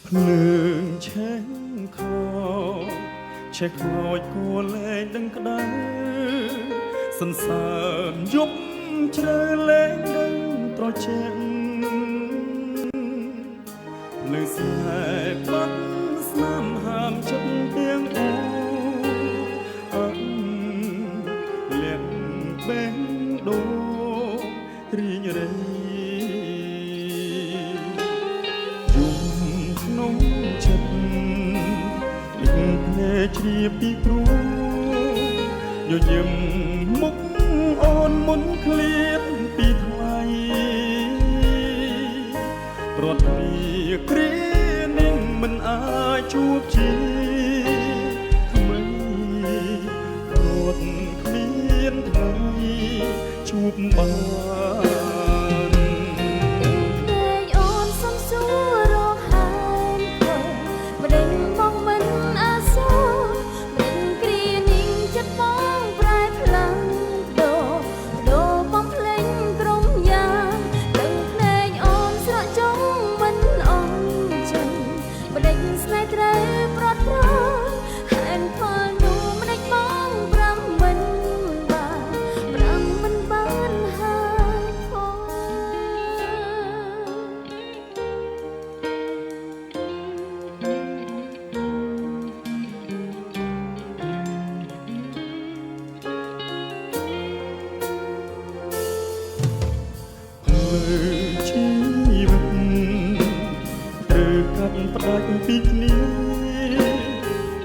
ភ្លើងឆេះខោឆេះខ្លោចគួរលែងដឹងក្តៅសន្សើមយប់ជ្រៅលែងដឹងត្រជាក់លើស្នេហ៍បាត់ស្នាមហាមចិត្តទាំងអស់អត់លៀងបេះដូងរីងរៃជ្រាបពីគ្រូញញឹមមុខអូនមុនឃ្លាតពីថ្លៃប្រត់គ្នាគ្រានឹងមិនអាចជួបជាថ្មីរត់គ្មានថ្ងៃជួបបានជីវិតត្រូវកាត់ផ្ដាច់ពីគ្នា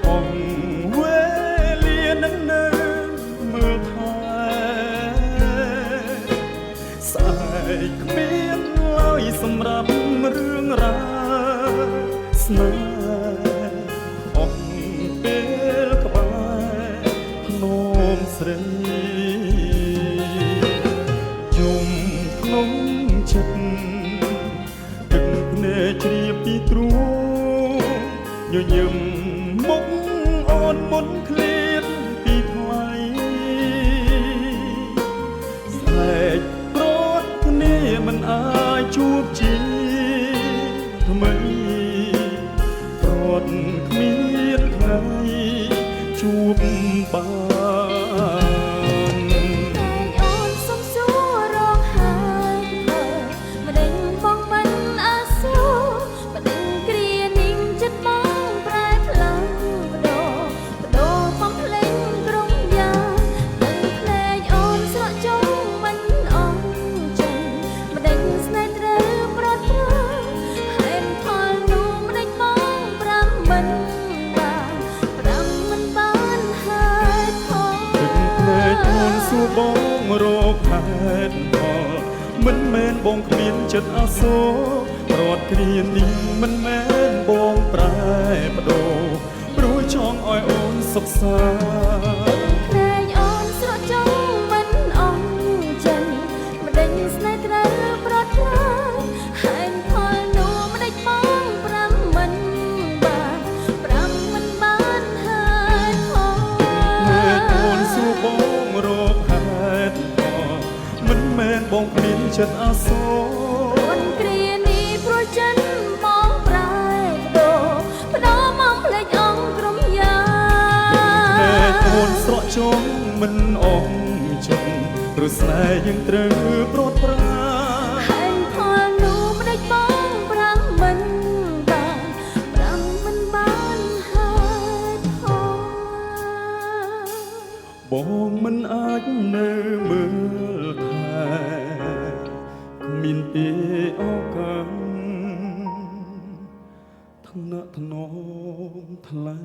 អងវេលានឹងនៅមើលថែស្អែកគ្មានឡើយសម្រាប់រឿងរ៉ាវស្នេហ៍អស់ពេលក្បែរភ្នំស្រីយំក្នុងចិត្តទឹកភ្នែកជ្រាបពីទ្រូងញញឹមមុខអូនមុនឃ្លាតពីថ្លៃស្លែកប្រត់គ្នាមិនអាចជួបជាថ្មីប្រត់គ្មានថ្ងៃជួបបានបងរកហេតុផលមិនមែនបងគ្មានចិត្តអាសូរប្រត់គ្រានេះមិនមែនបងប្រែប្ដូរព្រោះចង់ឲ្យអូនសុខសាន្តតែអូនស្រកចង់មិនអស់ចិនម្ដេចស្នេហ៍ត្រូវប្រត់ប្រាហេតុផលនោះម្ដេចបងប្រាំមិនបានប្រាំមិនបានហេតុផលអូនសួរបងរកបងគ្មានចិត្តអាសូរអូនគ្រានេះព្រោះចិនបងប្រែប្ដូរបដោមកភ្លេចអង្គក្រុមយ៉ាតែអូនស្រកចង់មិនអងចិត្តព្រោះស្នេហ៍យើងត្រូវប្រត់ប្រាហេតុផលនោះម្ដេចបងប្រាំមិនបានប្រាំមិនបានហេតុផលបងមិនអាចនៅមើលមានពីឱកាសថ្នាក់ថ្នមថ្លៃ